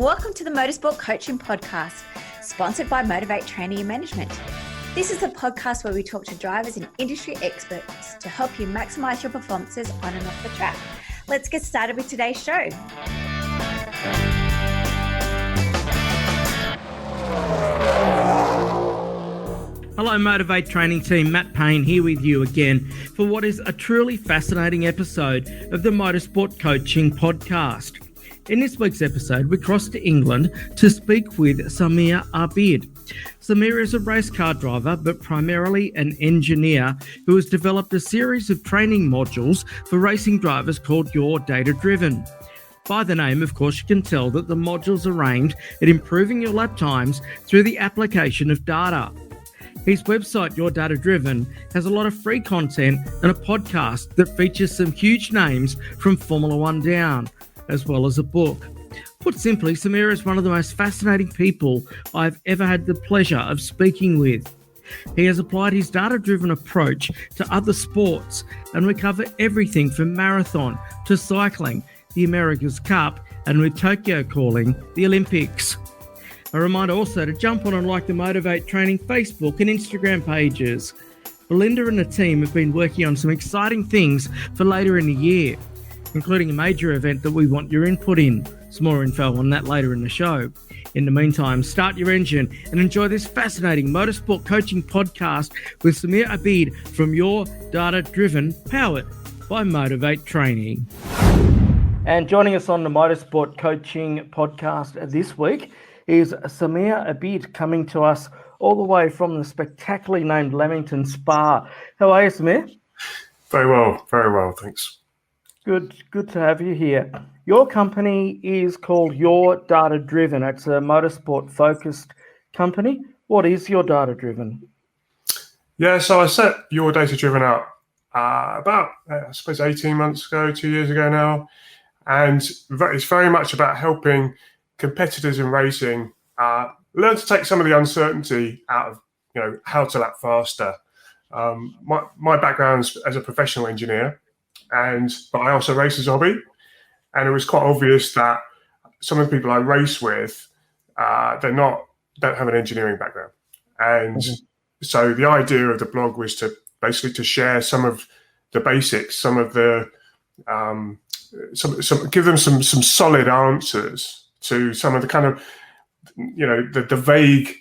welcome to the Motorsport Coaching Podcast, sponsored by Motivate Training and Management. This is a podcast where we talk to drivers and industry experts to help you maximize your performances on and off the track. Let's get started with today's show. Hello Motivate Training Team, Matt Payne here with you again for what is a truly fascinating episode of the Motorsport Coaching Podcast. In this week's episode, we cross to England to speak with Samir Abid. Samir is a race car driver, but primarily an engineer who has developed a series of training modules for racing drivers called Your Data Driven. By the name, of course, you can tell that the modules are aimed at improving your lap times through the application of data. His website, Your Data Driven, has a lot of free content and a podcast that features some huge names from Formula One down, as well as a book. Put simply, Samir is one of the most fascinating people I've ever had the pleasure of speaking with. He has applied his data-driven approach to other sports, and we cover everything from marathon to cycling, the America's Cup, and with Tokyo calling, the Olympics. A reminder also to jump on and like the Motivate Training Facebook and Instagram pages. Belinda and the team have been working on some exciting things for later in the year, including a major event that we want your input in. Some more info on that later in the show. In the meantime, start your engine and enjoy this fascinating motorsport coaching podcast with Samir Abid from Your Data Driven, powered by Motivate Training. And joining us on the Motorsport Coaching Podcast this week is Samir Abid, coming to us all the way from the spectacularly named Lamington Spa. How are you, Samir? Very well, thanks. Good to have you here. Your company is called Your Data Driven. It's a motorsport-focused company. What is Your Data Driven? Yeah, so I set Your Data Driven up about, I suppose, 18 months ago, 2 years ago now. And it's very much about helping competitors in racing learn to take some of the uncertainty out of, how to lap faster. My background's as a professional engineer, but I also race as a hobby, and it was quite obvious that some of the people I race with, don't have an engineering background, and so the idea of the blog was to basically to share some of the basics, some of the give them some solid answers to some of the kind of the vague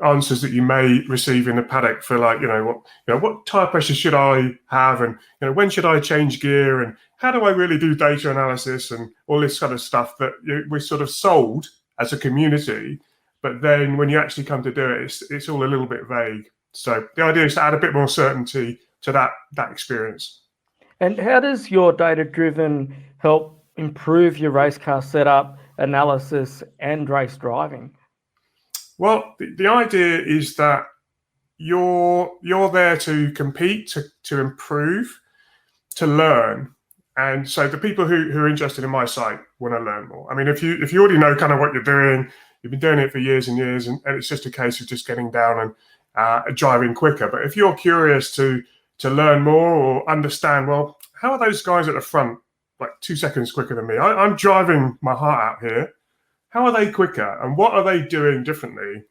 answers that you may receive in the paddock for what tire pressure should I have, and when should I change gear, and how do I really do data analysis, and all this kind of stuff that we're sort of sold as a community, but then when you actually come to do it, it's all a little bit vague. So the idea is to add a bit more certainty to that experience. And how does Your Data Driven help improve your race car setup, analysis, and race driving? Well, the idea is that you're there to compete, to improve, to learn. And so the people who are interested in my site want to learn more. I mean, if you already know kind of what you're doing, you've been doing it for years and years, and it's just a case of just getting down and driving quicker. But if you're curious to learn more or understand, well, how are those guys at the front like 2 seconds quicker than me? I'm driving my heart out here. How are they quicker, and what are they doing differently?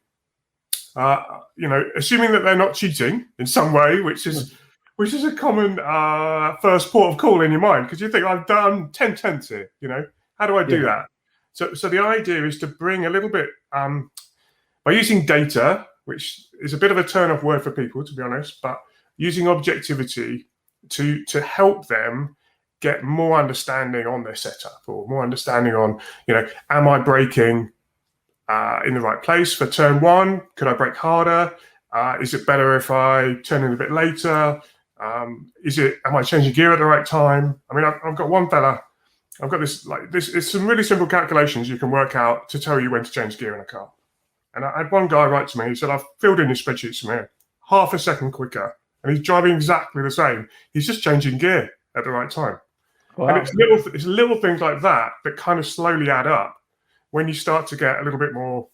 Assuming that they're not cheating in some way, which is a common first port of call in your mind, because you think I've done 10/10 here. How do I do that? So the idea is to bring a little bit by using data, which is a bit of a turn-off word for people, to be honest, but using objectivity to help them get more understanding on their setup, or more understanding on, am I braking in the right place for turn one? Could I brake harder? Is it better if I turn in a bit later? Am I changing gear at the right time? I mean, I've got one fella, I've got this, it's some really simple calculations you can work out to tell you when to change gear in a car. And I had one guy write to me, he said, I've filled in your spreadsheet, Samir, half a second quicker. And he's driving exactly the same. He's just changing gear at the right time. Wow. And it's little things like that kind of slowly add up when you start to get a little bit more,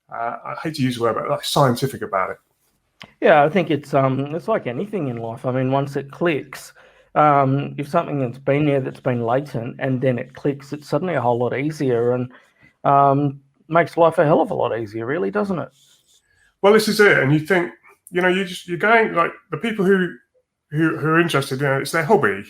I hate to use the word, but like scientific about it. Yeah, I think it's like anything in life. I mean, once it clicks, if something that's been there that's been latent and then it clicks, it's suddenly a whole lot easier. And makes life a hell of a lot easier, really, doesn't it? Well, this is it. And you think, you're going, like, the people who are interested, it's their hobby.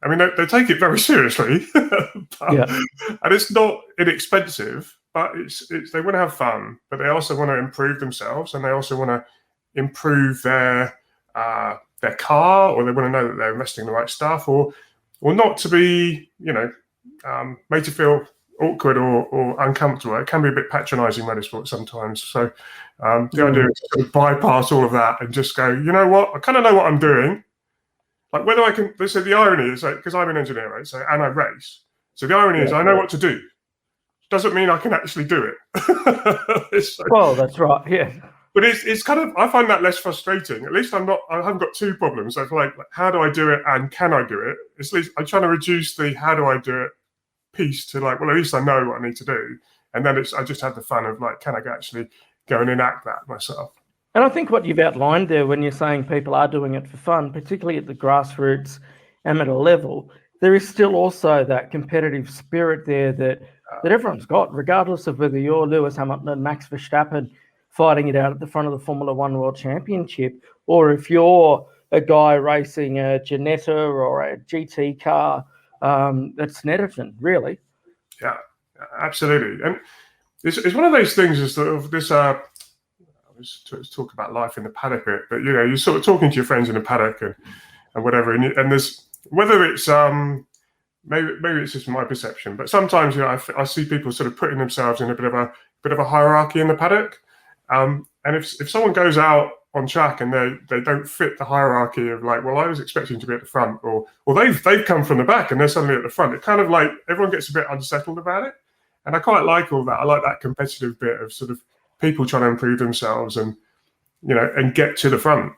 I mean, they take it very seriously, and it's not inexpensive, but it's they want to have fun, but they also want to improve themselves, and they also want to improve their car, or they want to know that they're investing in the right stuff, or not to be, made to feel awkward or uncomfortable. It can be a bit patronising, motorsport, sometimes. So the idea is to sort of bypass all of that and just go, you know what, I kind of know what I'm doing. Like, whether I can, so the irony is, because I'm an engineer, right? So, and I race. So the irony is I know what to do. Doesn't mean I can actually do it. Well, that's right, yeah. But it's kind of, I find that less frustrating. At least I haven't got two problems. So like, how do I do it and can I do it? At least I'm trying to reduce the how do I do it piece to like, well, at least I know what I need to do. And then I just have the fun of like, can I actually go and enact that myself? And I think what you've outlined there when you're saying people are doing it for fun, particularly at the grassroots amateur level, there is still also that competitive spirit there that everyone's got, regardless of whether you're Lewis Hamilton and Max Verstappen fighting it out at the front of the Formula One World Championship, or if you're a guy racing a Ginetta or a GT car, that's netizen, really. Yeah, absolutely. And it's one of those things, is sort of this... to talk about life in the paddock a bit, but you're sort of talking to your friends in the paddock and whatever, and there's, whether it's maybe it's just my perception, but sometimes I see people sort of putting themselves in a bit of a hierarchy in the paddock, and if someone goes out on track and they don't fit the hierarchy of like, well, I was expecting to be at the front, or they've come from the back and they're suddenly at the front, it kind of like everyone gets a bit unsettled about it, and I quite like all that. I like that competitive bit of sort of people trying to improve themselves and get to the front.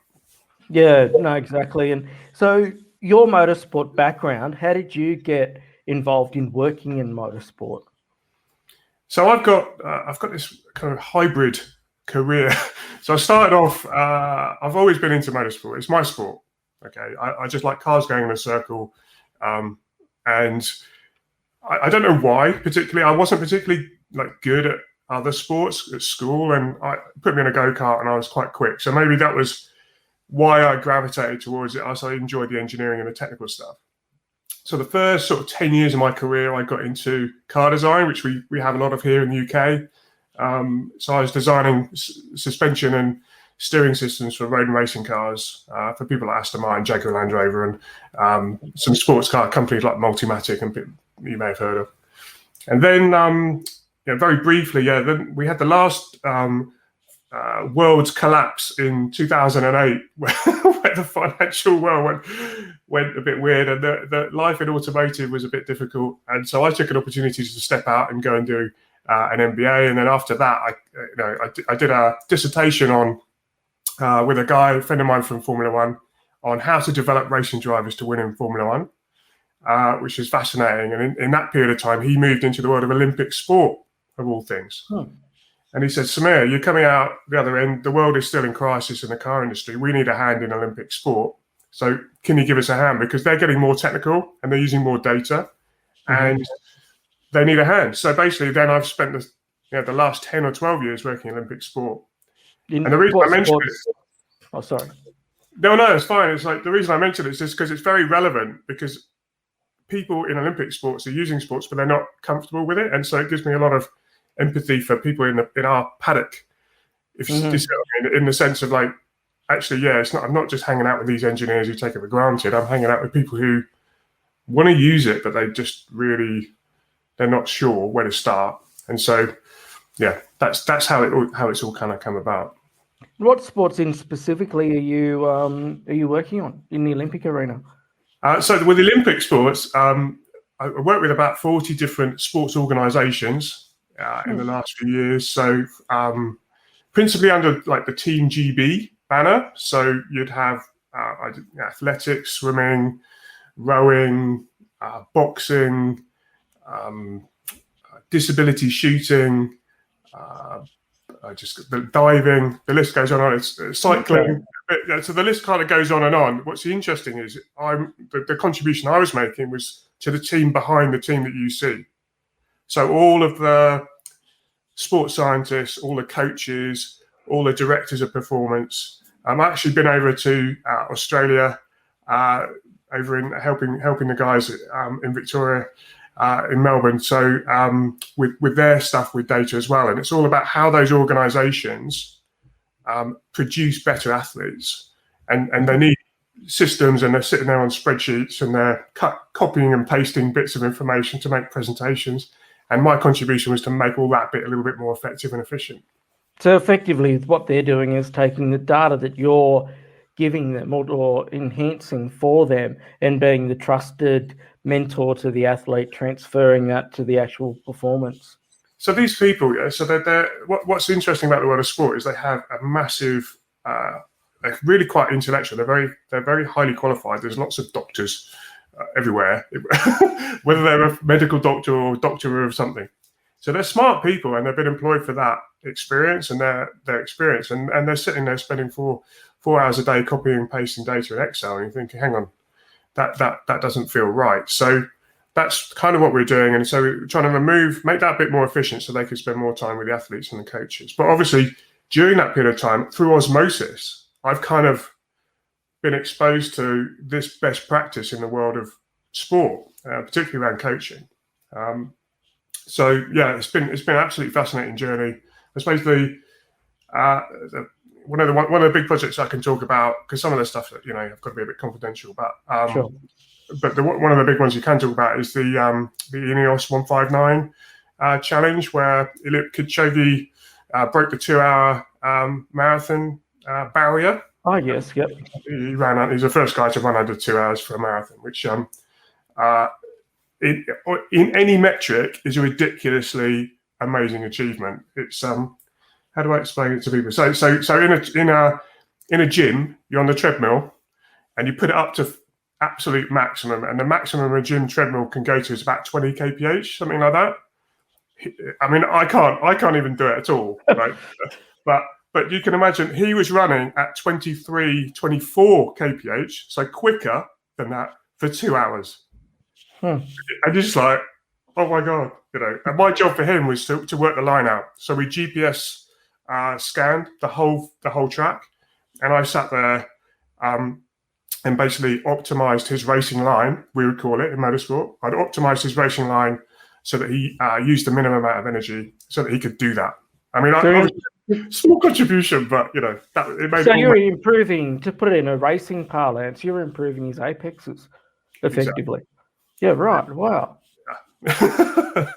Yeah, no, exactly. And so your motorsport background, how did you get involved in working in motorsport? So I've got this kind of hybrid career. So I started off, I've always been into motorsport. It's my sport. Okay. I just like cars going in a circle. And I don't know why particularly. I wasn't particularly like good at other sports at school, and I put me in a go-kart and I was quite quick. So maybe that was why I gravitated towards it. I enjoyed the engineering and the technical stuff. So the first sort of 10 years of my career, I got into car design, which we have a lot of here in the UK. So I was designing suspension and steering systems for road and racing cars for people like Aston Martin, Jaguar Land Rover, and some sports car companies like Multimatic, and you may have heard of. And then very briefly, then we had the last world's collapse in 2008, where the financial world went a bit weird, and the life in automotive was a bit difficult. And so I took an opportunity to step out and go and do an MBA. And then after that, I did a dissertation on with a friend of mine from Formula One, on how to develop racing drivers to win in Formula One, which is fascinating. And in that period of time, he moved into the world of Olympic sport, of all things. And he said, Samir, you're coming out the other end. The world is still in crisis in the car industry. We need a hand in Olympic sport. So can you give us a hand? Because they're getting more technical and they're using more data, and they need a hand. So basically then I've spent the last 10 or 12 years working in Olympic sport. And the reason I mentioned it... Oh, sorry. No, it's fine. It's like, the reason I mentioned it is just because it's very relevant, because people in Olympic sports are using sports, but they're not comfortable with it. And so it gives me a lot of empathy for people in our paddock, if you see what I mean, in the sense of like, actually, I'm not just hanging out with these engineers who take it for granted. I'm hanging out with people who want to use it, but they just really, they're not sure where to start. And so, that's how it's all kind of come about. What sports specifically are you working on in the Olympic arena? So with the Olympic sports, I work with about 40 different sports organisations in the last few years. So principally under like the Team GB banner. So you'd have athletics, swimming, rowing, boxing, disability shooting, just the diving. The list goes on. It's cycling. Okay. So the list kind of goes on and on. What's interesting is the contribution I was making was to the team behind the team that you see. So all of the sports scientists, all the coaches, all the directors of performance. I've actually been over to Australia, over in helping the guys in Victoria, in Melbourne. So with their stuff with data as well, and it's all about how those organisations produce better athletes, and they need systems, and they're sitting there on spreadsheets and they're copying and pasting bits of information to make presentations. And my contribution was to make all that bit a little bit more effective and efficient. So effectively, what they're doing is taking the data that you're giving them or enhancing for them and being the trusted mentor to the athlete, transferring that to the actual performance. So these people, so they're what's interesting about the world of sport is they have a massive, they're really quite intellectual. They're very highly qualified. There's lots of doctors everywhere, whether they're a medical doctor or doctor of something. So they're smart people, and they've been employed for that experience and their experience, and they're sitting there spending four hours a day copying and pasting data in Excel, and you're thinking, hang on, that doesn't feel right. So that's kind of what we're doing, and so we're trying to make that a bit more efficient so they can spend more time with the athletes and the coaches. But obviously, during that period of time, through osmosis, I've kind of been exposed to this best practice in the world of sport, particularly around coaching. So yeah, it's been an absolutely fascinating journey. I suppose one of the big projects I can talk about, because some of the stuff that I've got to be a bit confidential, but Sure. But one of the big ones you can talk about is the Ineos 159 challenge, where Kipchoge broke the 2-hour marathon barrier. Oh yes, yep. He's the first guy to run under 2 hours for a marathon, which in any metric is a ridiculously amazing achievement. It's how do I explain it to people? So in a gym, you're on the treadmill and you put it up to absolute maximum, and the maximum a gym treadmill can go to is about 20 kph, something like that. I mean, I can't even do it at all, right? But you can imagine he was running at 23, 24 kph, so quicker than that for 2 hours. And you're just like, oh my God, And my job for him was to work the line out. So we GPS scanned the whole track, and I sat there and basically optimized his racing line, we would call it in motorsport. I'd optimized his racing line so that he used the minimum amount of energy so that he could do that. I mean, small contribution, but it made. So you're improving, to put it in a racing parlance, you're improving his apexes effectively. Exactly. Yeah, right. Wow. Yeah.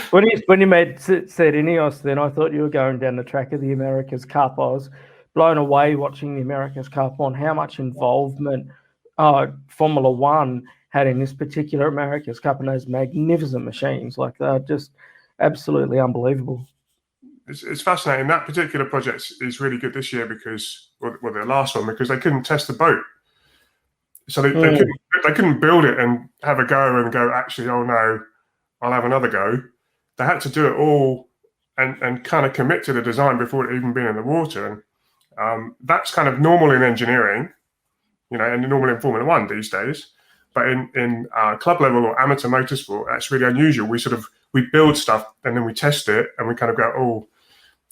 When you said Ineos, then I thought you were going down the track of the America's Cup. I was blown away watching the America's Cup on how much involvement Formula One had in this particular America's Cup, and those magnificent machines. Like, they're just absolutely unbelievable. It's fascinating. That particular project is really good this year because, well, the last one, because they couldn't test the boat. So they couldn't build it and have a go and go, actually, oh no, I'll have another go. They had to do it all and kind of commit to the design before it even been in the water. And that's kind of normal in engineering, and normal in Formula One these days. But in club level or amateur motorsport, that's really unusual. We build stuff and then we test it and we kind of go, oh,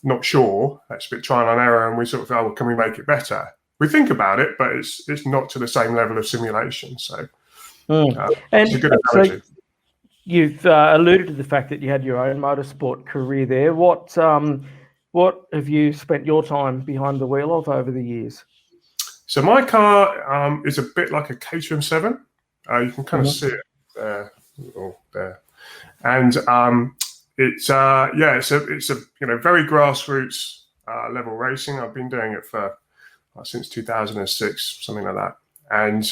not sure. That's a bit trial and error, and we sort of go, well, can we make it better? We think about it, but it's not to the same level of simulation. So, it's a good analogy. So you've alluded to the fact that you had your own motorsport career there. What have you spent your time behind the wheel of over the years? So my car is a bit like a Caterham 7. You can kind of see it there, or there, and it's a very grassroots level racing. I've been doing it for since 2006, something like that, and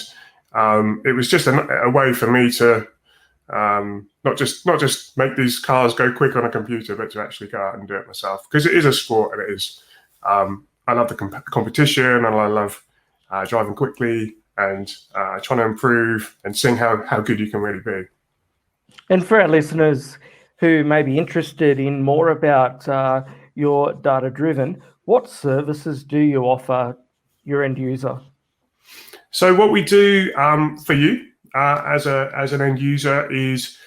it was just a way for me to not just make these cars go quick on a computer, but to actually go out and do it myself, because it is a sport, and it is. I love the competition, and I love driving quickly and trying to improve and seeing how good you can really be. And for our listeners who may be interested in more about your data-driven, what services do you offer your end user? So what we do for you as an end user is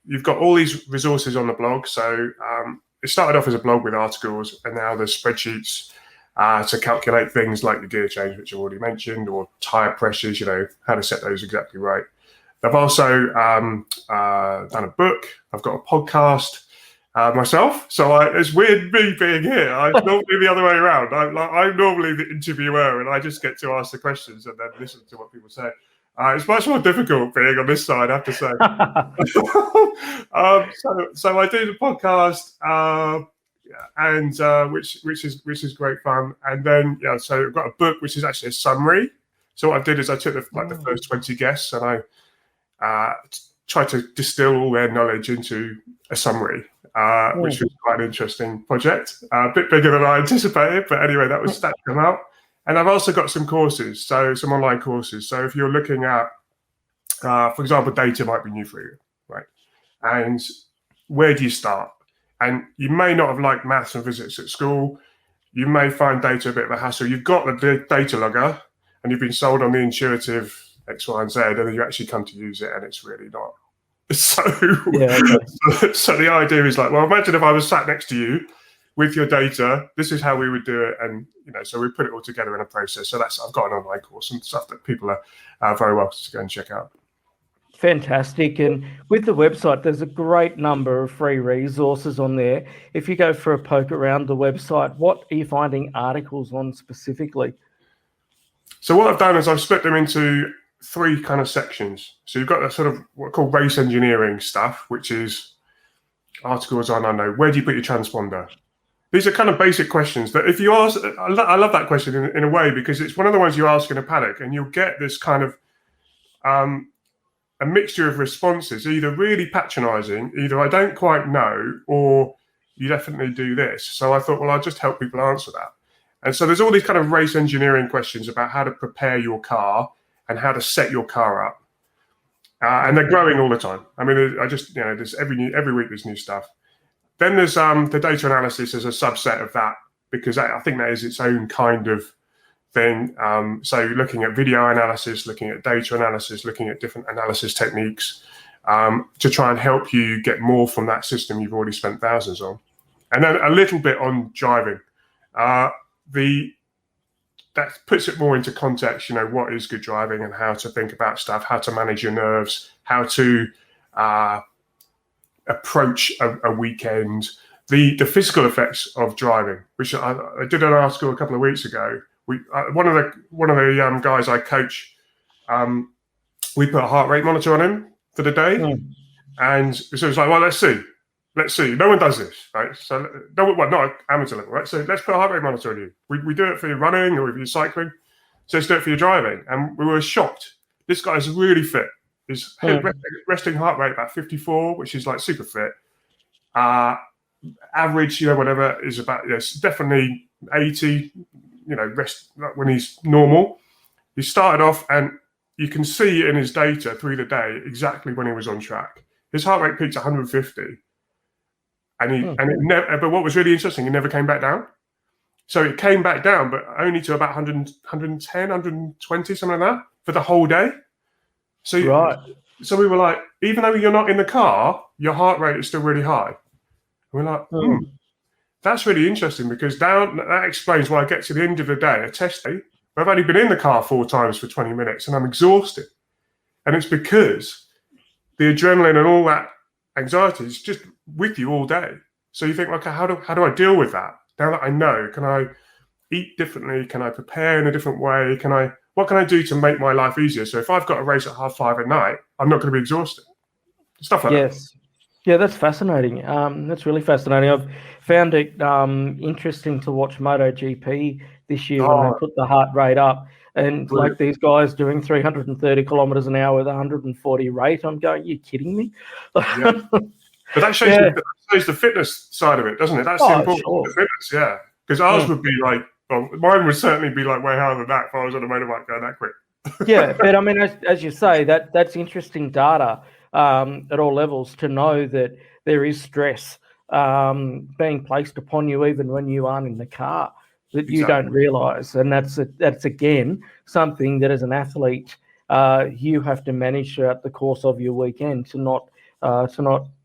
you've got all these resources on the blog. So it started off as a blog with articles, and now there's spreadsheets to calculate things like the gear change, which I've already mentioned, or tire pressures, how to set those exactly right. I've also done a book. I've got a podcast myself. So it's weird me being here. I'm normally the other way around. I'm normally the interviewer, and I just get to ask the questions and then listen to what people say. It's much more difficult being on this side, I have to say. So I do the podcast, and which is great fun. And then so I've got a book which is actually a summary. So what I did is I took the first 20 guests and I tried to distill all their knowledge into a summary, which was quite an interesting project. A bit bigger than I anticipated, but anyway, that was that come out. And I've also got some courses, so some online courses. So if you're looking at, for example, data might be new for you, right? And where do you start? And you may not have liked maths and physics at school. You may find data a bit of a hassle. You've got the data logger, and you've been sold on the intuitive X, Y, and Z, and then you actually come to use it, and it's really not. So, so the idea is like, well, imagine if I was sat next to you with your data. This is how we would do it, and so we put it all together in a process. So I've got an online course and stuff that people are very welcome to go and check out. Fantastic. And with the website, there's a great number of free resources on there. If you go for a poke around the website, what are you finding articles on specifically? So what I've done is I've split them into 3 kind of sections. So you've got the sort of what I call race engineering stuff, which is articles on, I don't know, where do you put your transponder? These are kind of basic questions that if you ask, I love that question in a way, because it's one of the ones you ask in a paddock, and you'll get this kind of a mixture of responses, either really patronizing, either I don't quite know, or you definitely do this. So I thought, well, I'll just help people answer that. And so there's all these kind of race engineering questions about how to prepare your car and how to set your car up. And they're growing all the time. I mean, I just, there's every week there's new stuff. Then there's the data analysis as a subset of that, because I think that is its own kind of thing. So looking at video analysis, looking at data analysis, looking at different analysis techniques to try and help you get more from that system you've already spent thousands on. And then a little bit on driving. That puts it more into context, what is good driving and how to think about stuff, how to manage your nerves, how to approach a weekend, the physical effects of driving, which I did an article a couple of weeks ago. One of the guys I coach, we put a heart rate monitor on him for the day, and so it was like, well, let's see. No one does this, right? So not amateur level, right? So let's put a heart rate monitor on you. We do it for your running or if you're cycling. So let's do it for your driving, and we were shocked. This guy's really fit. His resting heart rate about 54, which is like super fit. Average, whatever is about, definitely 80. Rest when he's normal. He started off, and you can see in his data through the day exactly when he was on track. His heart rate peaked 150, but what was really interesting, he never came back down. So it came back down, but only to about 110, 120, something like that for the whole day. So we were like, even though you're not in the car, your heart rate is still really high. And we're like, that's really interesting, because that explains why I get to the end of the day, a test day, where I've only been in the car 4 times for 20 minutes and I'm exhausted. And it's because the adrenaline and all that anxiety is just with you all day. So you think, okay, how do I deal with that? Now that I know, can I eat differently? Can I prepare in a different way? What can I do to make my life easier? So if I've got a race at 5:30 at night, I'm not going to be exhausted. Stuff like that. Yeah, that's fascinating. That's really fascinating. I've found it interesting to watch MotoGP this year when they put the heart rate up. And like these guys doing 330 kilometers an hour with 140 rate, I'm going, you kidding me? Yeah. But that shows the fitness side of it, doesn't it? That's the important the fitness, yeah. Because ours would be like, mine would certainly be like way higher than that if I was on a motorbike going that quick. Yeah, but I mean, as you say, that's interesting data at all levels to know that there is stress being placed upon you even when you aren't in the car that you don't realise, and that's again something that as an athlete you have to manage throughout the course of your weekend to not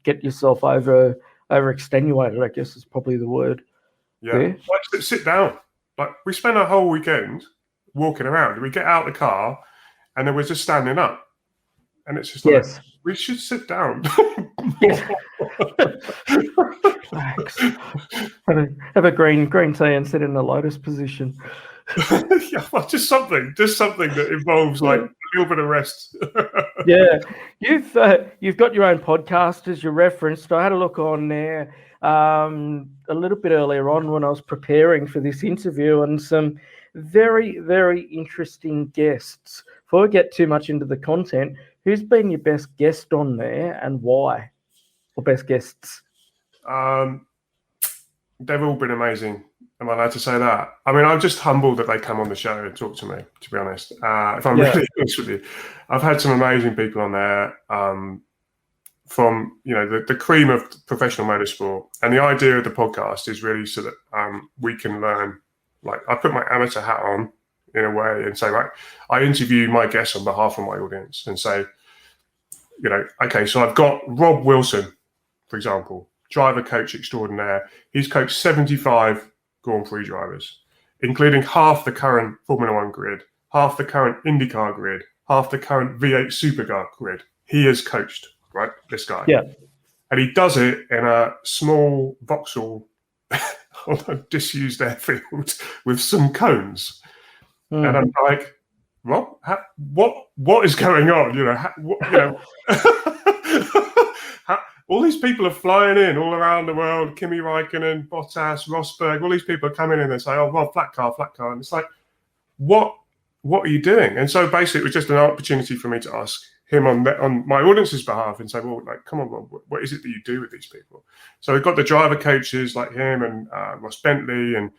get yourself over overextenuated, I guess is probably the word. Yeah. Like, sit down. Like, we spend our whole weekend walking around. We get out the car and then we're just standing up. And it's just like, we should sit down. Have a green tea and sit in the lotus position. Yeah, well, just something that involves like a little bit of rest. Yeah, you've got your own podcast as you referenced. I had a look on there a little bit earlier on when I was preparing for this interview, and some very, very interesting guests. Before we get too much into the content, who's been your best guest on there and why? Or best guests? They've all been amazing. Am I allowed to say that? I mean, I'm just humbled that they come on the show and talk to me, to be honest. If I'm really honest with you, I've had some amazing people on there from, the cream of professional motorsport. And the idea of the podcast is really so that we can learn. Like, I put my amateur hat on in a way and say, right, I interview my guests on behalf of my audience and say, okay, so I've got Rob Wilson, for example, driver coach extraordinaire. He's coached 75 Grand Prix drivers, including half the current Formula One grid, half the current IndyCar grid, half the current V8 Supercar grid. He has coached, right, this guy. Yeah. And he does it in a small Vauxhall on a disused airfield with some cones. And I'm like, Rob, what is going on? All these people are flying in all around the world. Kimi Räikkönen, Bottas, Rosberg. All these people are coming in and say, "Oh, Rob, flat car." And it's like, what are you doing? And so basically, it was just an opportunity for me to ask him on my audience's behalf and say, well, like, come on, Rob, what is it that you do with these people? So we've got the driver coaches like him and Ross Bentley and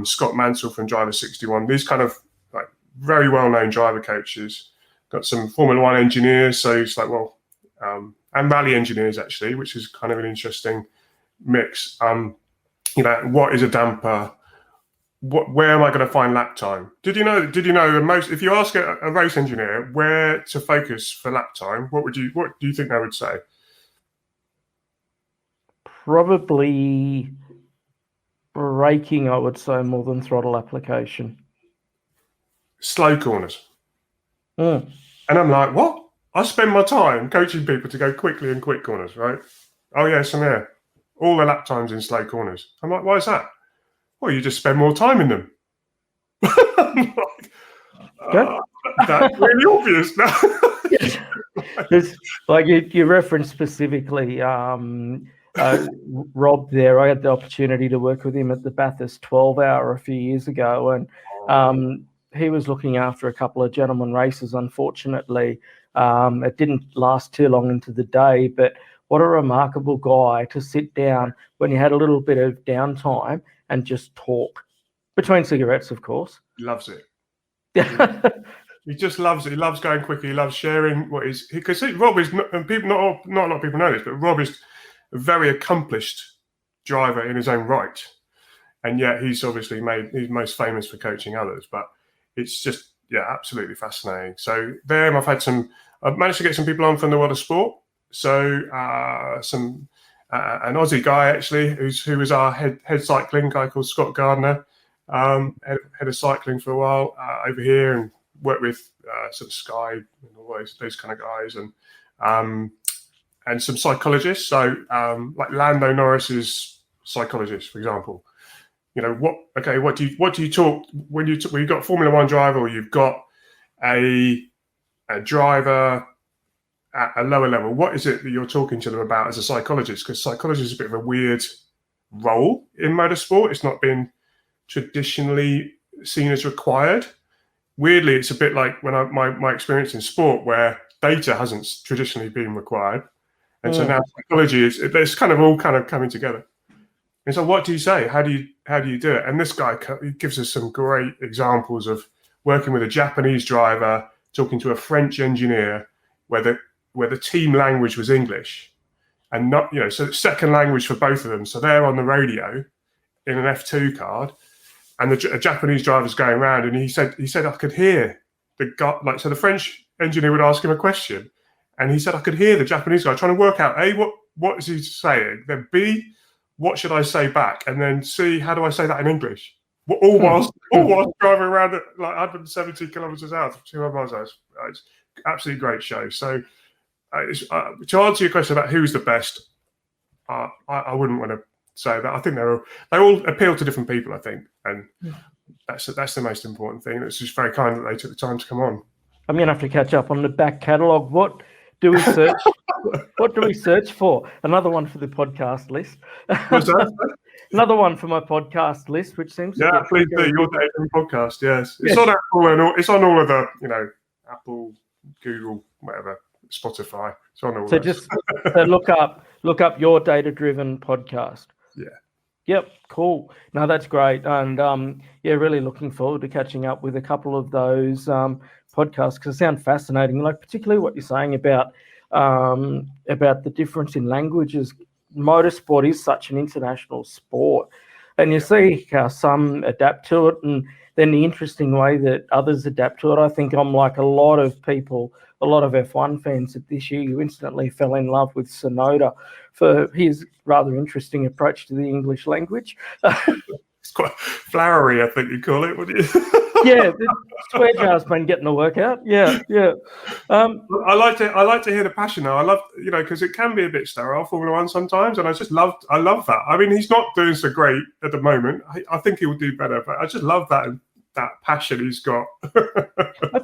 Scott Mansell from Driver 61. These kind of like very well-known driver coaches. Got some Formula One engineers. So it's like, well, and rally engineers actually, which is kind of an interesting mix. What is a damper? Where am I going to find lap time? Did you know the most? If you ask a race engineer where to focus for lap time, what do you think they would say? Probably braking, I would say, more than throttle application. Slow corners. And I'm like, what? I spend my time coaching people to go quickly in quick corners, right? Oh yeah, Samir, all the lap times in slow corners. I'm like, why is that? Well, you just spend more time in them. I'm like, that's really obvious now. There's, like you referenced specifically Rob there. I had the opportunity to work with him at the Bathurst 12-hour a few years ago, and he was looking after a couple of gentleman races. Unfortunately, it didn't last too long into the day, but what a remarkable guy to sit down when you had a little bit of downtime and just talk between cigarettes, of course. He loves it. He just loves it. He loves going quickly. He loves sharing what is, because Rob is not, and people, not a lot of people know this, but Rob is a very accomplished driver in his own right, and yet he's obviously he's most famous for coaching others. But it's just absolutely fascinating. So there, I've managed to get some people on from the world of sport. So an Aussie guy actually, who was our head cycling guy called Scott Gardner, head of cycling for a while over here, and worked with sort of Sky and all those kind of guys, and some psychologists. So like Lando Norris's psychologist, for example. What do you talk when you've got a Formula One driver, or you've got a driver at a lower level? What is it that you're talking to them about as a psychologist? Because psychology is a bit of a weird role in motorsport. It's not been traditionally seen as required. Weirdly, it's a bit like when my experience in sport, where data hasn't traditionally been required, and so now psychology it's kind of all coming together. And so, what do you say? How do you do it? And this guy gives us some great examples of working with a Japanese driver, talking to a French engineer, where the team language was English, and not so it's second language for both of them. So they're on the radio in an F2 card, and a Japanese driver's going around, and he said I could hear the guy, so the French engineer would ask him a question, and he said I could hear the Japanese guy trying to work out what is he saying? Then B, what should I say back? And then C, how do I say that in English? All whilst driving around at like 170 kilometers an hour, 200 miles an hour. It's absolutely great show. So to answer your question about who's the best, I wouldn't want to say that. I think they all appeal to different people, I think, and that's the most important thing. It's just very kind that they took the time to come on. I'm gonna have to catch up on the back catalogue. What do we search? What do we search for? Another one for the podcast list. What's that? Another one for my podcast list, which seems to please do your dating podcast. Yes, it's on Apple and it's on all of the Apple, Google, whatever, Spotify. It's on all. So just look up your data-driven podcast. Yeah. Yep, cool. No, that's great, and really looking forward to catching up with a couple of those podcasts because they sound fascinating. Like particularly what you're saying about the difference in languages. Motorsport is such an international sport, and you see how some adapt to it, and then the interesting way that others adapt to it. I think I'm like a lot of people, a lot of F1 fans that this year who instantly fell in love with Sonoda for his rather interesting approach to the English language. It's quite flowery, I think you call it, wouldn't you? Yeah, the swear jar's been getting the work out. Yeah. I like to hear the passion though. I love, because it can be a bit sterile, Formula One sometimes, and I love that. I mean, he's not doing so great at the moment. I think he will do better, but I just love that passion he's got. I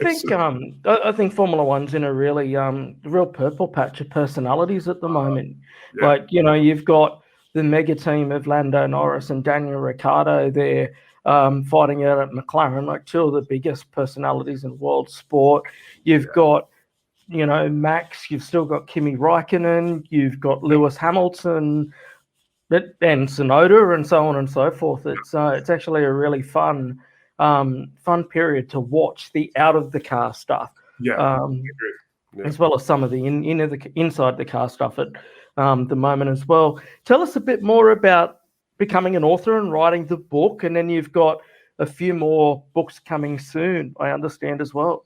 think Formula One's in a really real purple patch of personalities at the moment. Yeah. Like, you've got the mega team of Lando Norris and Daniel Ricciardo there fighting out at McLaren, like two of the biggest personalities in world sport. You've got, Max, you've still got Kimi Räikkönen, you've got Lewis Hamilton and Tsunoda and so on and so forth. It's actually a really fun period to watch the out of the car stuff. As well as some of the inside the car stuff at the moment as well. Tell us a bit more about becoming an author and writing the book, and then you've got a few more books coming soon, I understand as well.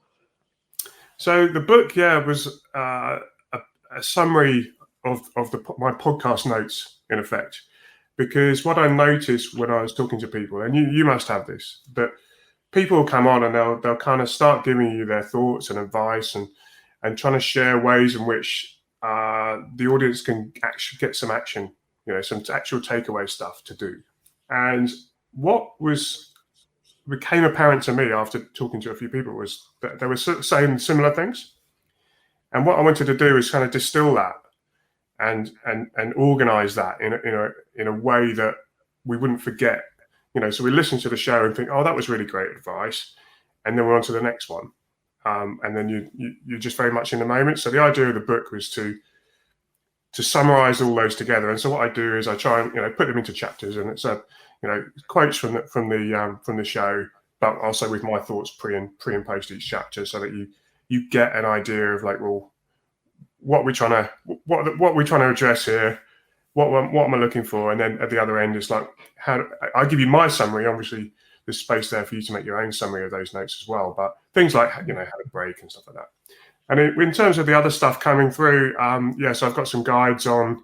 So the book, was a summary of my podcast notes, in effect, because what I noticed when I was talking to people, and you must have this, that people will come on and they'll kind of start giving you their thoughts and advice and trying to share ways in which the audience can actually get some action, some actual takeaway stuff to do. And what became apparent to me after talking to a few people was that they were saying similar things. And what I wanted to do is kind of distill that and organize that in a way that we wouldn't forget. So we listen to the show and think, oh, that was really great advice. And then we're on to the next one. And then you're just very much in the moment. So the idea of the book was to summarize all those together. And so what I do is I try and put them into chapters, and it's quotes from the show, but also with my thoughts pre and post each chapter, so that you get an idea of like, well, what we're trying to address here, what am I looking for, and then at the other end is like how I give you my summary. Obviously, there's space there for you to make your own summary of those notes as well, but things like how to brake and stuff like that. And in terms of the other stuff coming through, so I've got some guides on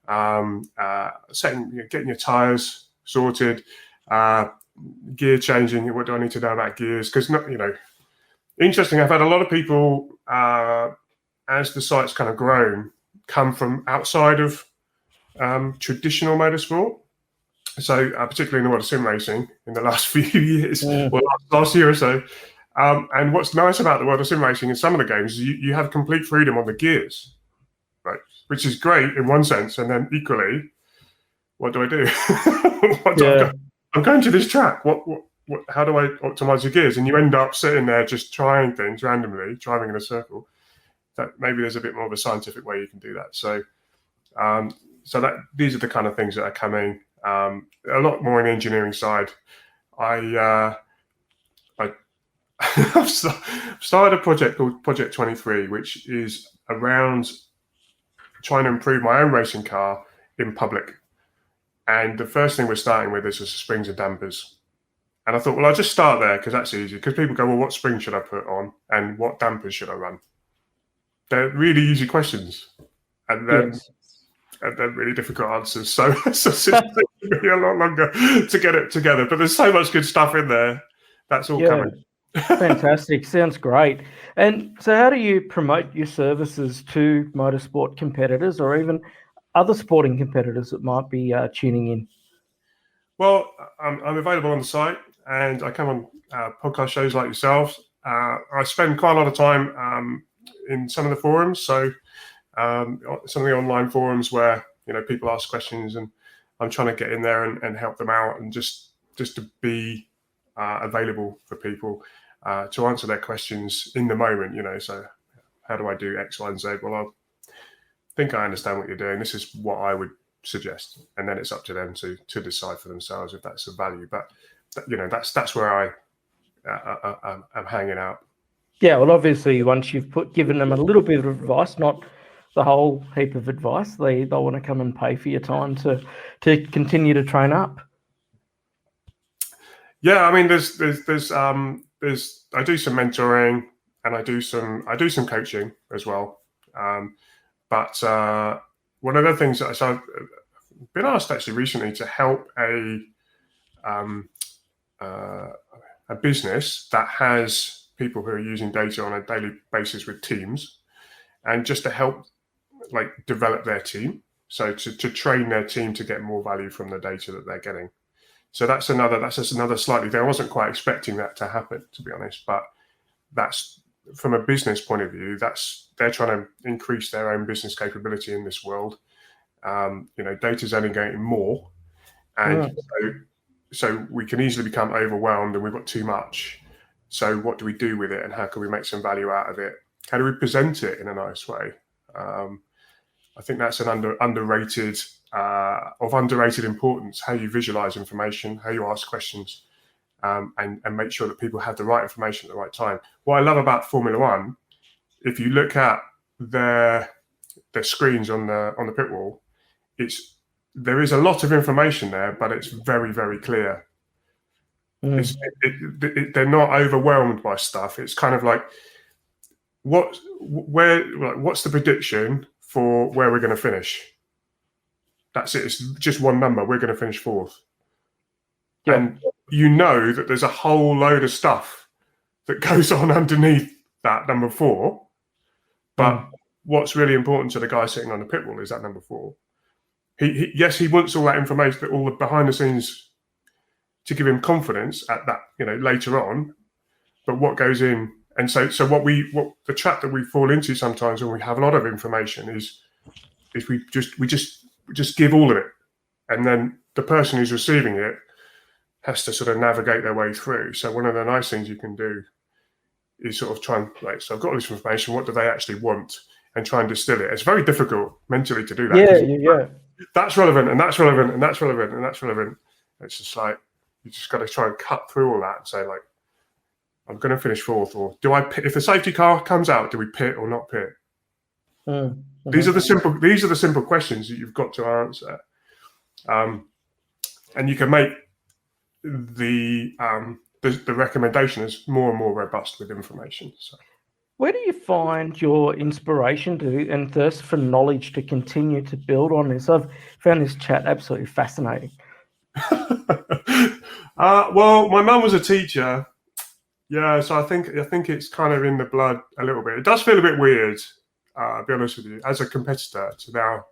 getting your tires sorted, gear changing. What do I need to know about gears? Because interesting. I've had a lot of people as the site's kind of grown come from outside of traditional motorsport. So particularly in the world of sim racing in the last few years, or last year or so. And what's nice about the world of sim racing in some of the games is you have complete freedom on the gears, right? Which is great in one sense, and then equally, what do I do? I'm going to this track. How do I optimize your gears? And you end up sitting there just trying things randomly, driving in a circle. That maybe there's a bit more of a scientific way you can do that. So, these are the kind of things that are coming. A lot more in the engineering side. I've started a project called Project 23, which is around trying to improve my own racing car in public. And the first thing we're starting with is the springs and dampers. And I thought, well, I'll just start there because that's easy. Because people go, well, what spring should I put on and what dampers should I run? They're really easy questions. And then and then really difficult answers. So it's taking me a lot longer to get it together. But there's so much good stuff in there. That's all coming. Fantastic. Sounds great. And so how do you promote your services to motorsport competitors or even other sporting competitors that might be tuning in? Well, I'm available on the site, and I come on podcast shows like yourselves. I spend quite a lot of time in some of the forums. So some of the online forums where people ask questions, and I'm trying to get in there and help them out, and just to be available for people to answer their questions in the moment. So how do I do X, Y, and Z? Well, I think I understand what you're doing. This is what I would suggest, and then it's up to them to decide for themselves if that's of value. But that's where I'm hanging out. Yeah, well, obviously, once you've given them a little bit of advice, not the whole heap of advice, they'll want to come and pay for your time to continue to train up. Yeah, I mean, there's I do some mentoring, and I do some coaching as well. But one of the things that I've been asked actually recently to help a business that has people who are using data on a daily basis with teams, and just to help develop their team, so to train their team to get more value from the data that they're getting. So that's just another slightly thing. I wasn't quite expecting that to happen, to be honest, but that's from a business point of view, they're trying to increase their own business capability in this world. Data's only getting more, and so we can easily become overwhelmed, and we've got too much. So what do we do with it, and how can we make some value out of it? How do we present it in a nice way? I think that's an underrated importance, how you visualize information, how you ask questions, and make sure that people have the right information at the right time. What I love about Formula One, if you look at their screens on the pit wall, there is a lot of information there, but it's very, very clear. They're not overwhelmed by stuff. It's kind of like, what's the prediction for where we're going to finish? That's it. It's just one number. We're going to finish fourth. Yeah. And that there's a whole load of stuff that goes on underneath that number 4. But what's really important to the guy sitting on the pit wall is that number 4. He wants all that information, all the behind the scenes, to give him confidence at that, later on. But what goes in, and so what the trap that we fall into sometimes when we have a lot of information is we just give all of it, and then the person who's receiving it has to sort of navigate their way through. So one of the nice things you can do is sort of try and so I've got all this information. What do they actually want? And try and distill it. It's very difficult mentally to do that. Yeah. That's relevant, and that's relevant, and that's relevant, and that's relevant. It's just like you just got to try and cut through all that and say, I'm going to finish fourth, or do I pit? If the safety car comes out, do we pit or not pit? Mm-hmm. These are the simple questions that you've got to answer, and you can make the recommendation is more and more robust with information. So, where do you find your inspiration and thirst for knowledge to continue to build on this? I've found this chat absolutely fascinating. Well, my mum was a teacher. Yeah, so I think it's kind of in the blood a little bit. It does feel a bit weird, I'll be honest with you, as a competitor to now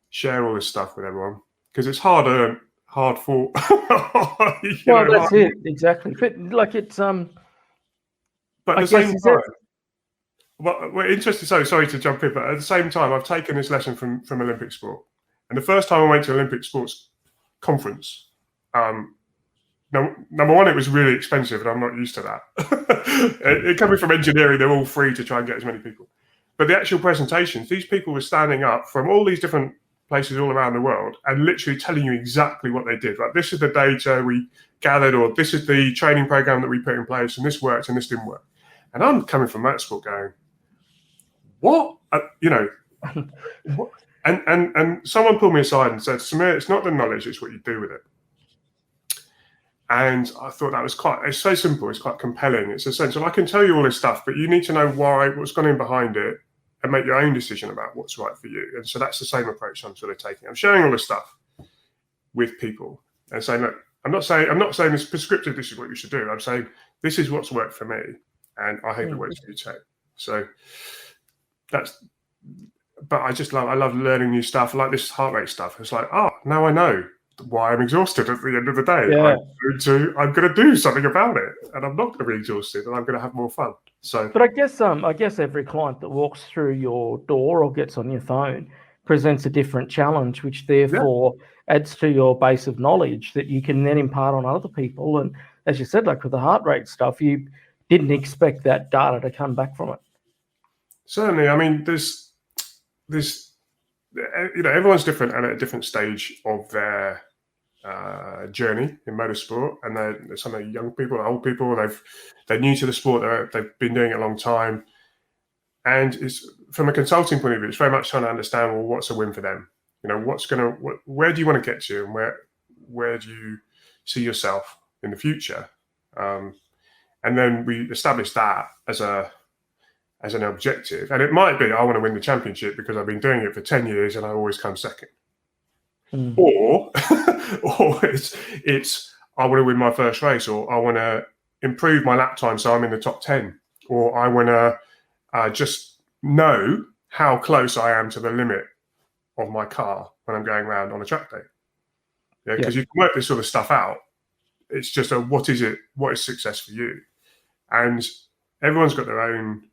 share all this stuff with everyone, because it's hard-earned, hard-fought. That's it, exactly. But it's But at the same time, well, interesting. Sorry to jump in, but at the same time, I've taken this lesson from Olympic sport, and the first time I went to Olympic sports conference. Now, number one, it was really expensive, and I'm not used to that. It coming from engineering, they're all free to try and get as many people. But the actual presentations, these people were standing up from all these different places all around the world and literally telling you exactly what they did. Like, this is the data we gathered, or this is the training program that we put in place, and this worked and this didn't work. And I'm coming from motorsport going, what? What? And someone pulled me aside and said, Samir, it's not the knowledge, it's what you do with it. And I thought that was it's so simple, it's quite compelling. It's essential. I can tell you all this stuff, but you need to know why, what's gone in behind it, and make your own decision about what's right for you. And so that's the same approach I'm sort of taking. I'm sharing all this stuff with people and saying, look, I'm not saying it's prescriptive, this is what you should do. I'm saying this is what's worked for me, and I hope it works for you too. So but I love learning new stuff. I like this heart rate stuff. It's like, oh, now I know why I'm exhausted at the end of the day. Yeah. I'm going to do something about it, and I'm not going to be exhausted, and I'm going to have more fun. So, but I guess every client that walks through your door or gets on your phone presents a different challenge, which therefore adds to your base of knowledge that you can then impart on other people. And as you said, like with the heart rate stuff, you didn't expect that data to come back from it. Certainly, I mean, there's everyone's different and at a different stage of their journey in motorsport, and some are young people, old people. They're new to the sport. They've been doing it a long time, and it's from a consulting point of view. It's very much trying to understand, well, what's a win for them? Where do you want to get to, and where do you see yourself in the future? And then we establish that as an objective, and it might be I want to win the championship because I've been doing it for 10 years and I always come second. Or it's I want to win my first race, or I want to improve my lap time so I'm in the top 10, or I want to just know how close I am to the limit of my car when I'm going around on a track day. Because you can work this sort of stuff out. It's just what is success for you? And everyone's got their own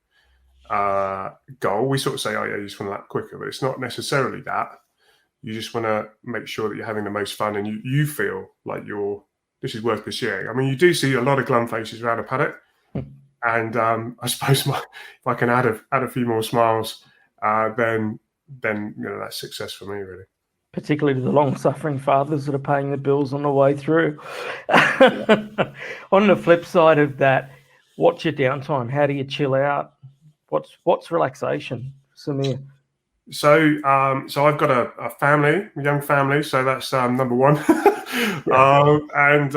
goal. We sort of say, oh yeah, you just want to lap quicker, but it's not necessarily that. You just want to make sure that you're having the most fun, and you feel like this is worth pursuing. I mean, you do see a lot of glum faces around a paddock, and I suppose if I can add a few more smiles, then that's success for me, really. Particularly to the long-suffering fathers that are paying the bills on the way through. On the flip side of that, what's your downtime? How do you chill out? What's relaxation, Samir? So I've got a family, a young family, so that's number one. And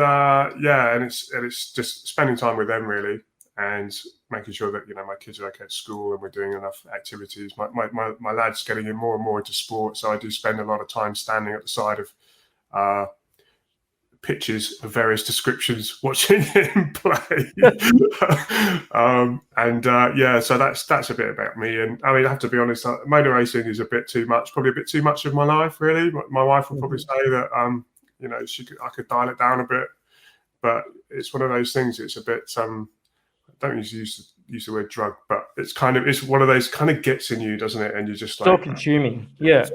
it's just spending time with them, really, and making sure that my kids are okay at school and we're doing enough activities. My lad's getting in more and more into sport, so I do spend a lot of time standing at the side of pitches of various descriptions, watching him play. So that's a bit about me. And I mean, I have to be honest, motor racing is probably a bit too much of my life, really. My wife will probably say that I could dial it down a bit, but it's one of those things. It's a bit I don't use the word drug, but it's one of those kind of gets in you, doesn't it? And you're just like still consuming. Yeah.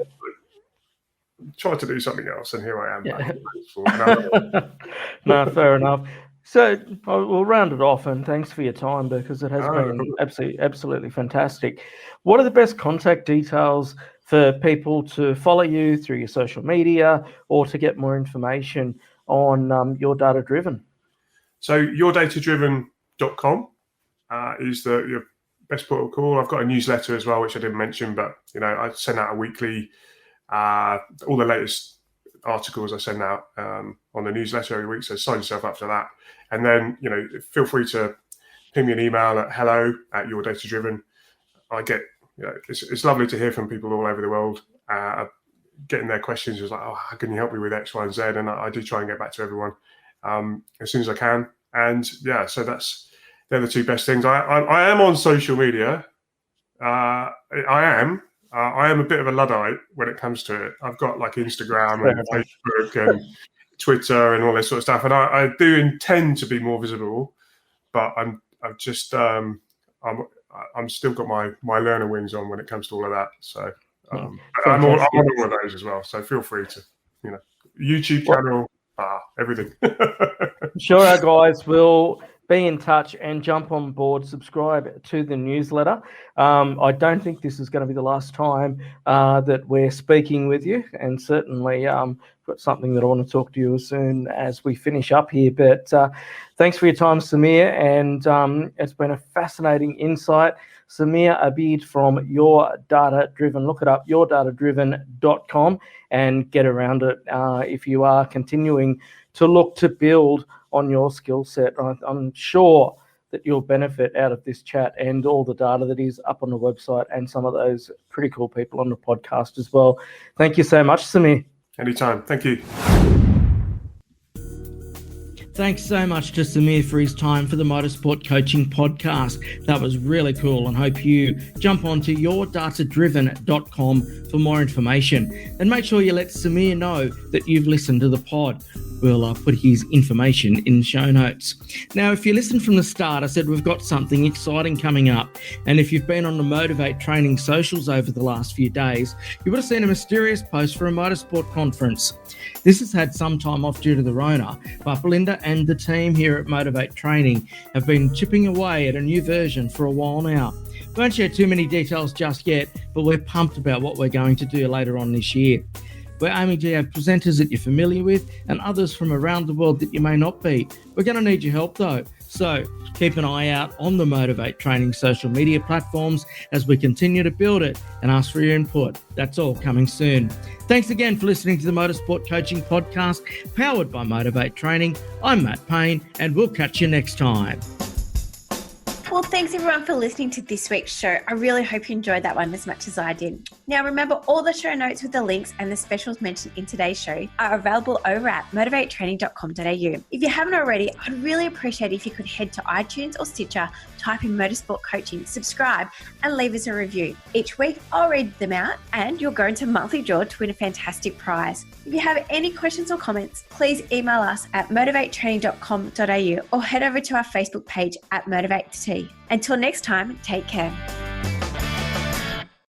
Try to do something else, and here I am. Yeah. No, fair enough. So we'll round it off, and thanks for your time, because it has been absolutely fantastic. What are the best contact details for people to follow you through your social media, or to get more information on Your Data Driven? So yourdatadriven.com is your best port of call. I've got a newsletter as well, which I didn't mention, but I send out a weekly. All the latest articles I send out on the newsletter every week, so sign yourself up for that. And then feel free to ping me an email at hello@yourdatadriven. I get it's lovely to hear from people all over the world getting their questions. It's like, oh, how can you help me with X, Y, and Z? And I do try and get back to everyone as soon as I can. And so they're the two best things. I am on social media. I am a bit of a Luddite when it comes to it. I've got like Instagram and Facebook and Twitter and all this sort of stuff, and I do intend to be more visible, but I'm still got my learner wings on when it comes to all of that. So I'm on all of those as well. So feel free to YouTube channel, everything. Sure, our guys will be in touch and jump on board, subscribe to the newsletter. I don't think this is going to be the last time that we're speaking with you, and certainly got something that I want to talk to you as soon as we finish up here. But thanks for your time, Samir, and it's been a fascinating insight. Samir Abid from Your Data Driven. Look it up, yourdatadriven.com, and get around it if you are continuing to look to build on your skill set. I'm sure that you'll benefit out of this chat and all the data that is up on the website and some of those pretty cool people on the podcast as well. Thank you so much, Samir. Anytime. Thank you. Thanks so much to Samir for his time for the Motorsport Coaching Podcast. That was really cool, and hope you jump onto yourdatadriven.com for more information. And make sure you let Samir know that you've listened to the pod. We'll put his information in the show notes. Now, if you listen from the start, I said we've got something exciting coming up. And if you've been on the Motivate Training socials over the last few days, you would have seen a mysterious post for a motorsport conference. This has had some time off due to the Rona, but Belinda and the team here at Motivate Training have been chipping away at a new version for a while now. We won't share too many details just yet, but we're pumped about what we're going to do later on this year. We're aiming to have presenters that you're familiar with and others from around the world that you may not be. We're going to need your help though. So keep an eye out on the Motivate Training social media platforms as we continue to build it, and ask for your input. That's all coming soon. Thanks again for listening to the Motorsport Coaching Podcast, powered by Motivate Training. I'm Matt Payne, and we'll catch you next time. Well, thanks everyone for listening to this week's show. I really hope you enjoyed that one as much as I did. Now, remember, all the show notes with the links and the specials mentioned in today's show are available over at motivatetraining.com.au. If you haven't already, I'd really appreciate it if you could head to iTunes or Stitcher, type in Motorsport Coaching, subscribe, and leave us a review. Each week, I'll read them out, and you'll go into monthly draw to win a fantastic prize. If you have any questions or comments, please email us at motivatetraining.com.au or head over to our Facebook page at Motivate T. Until next time, take care.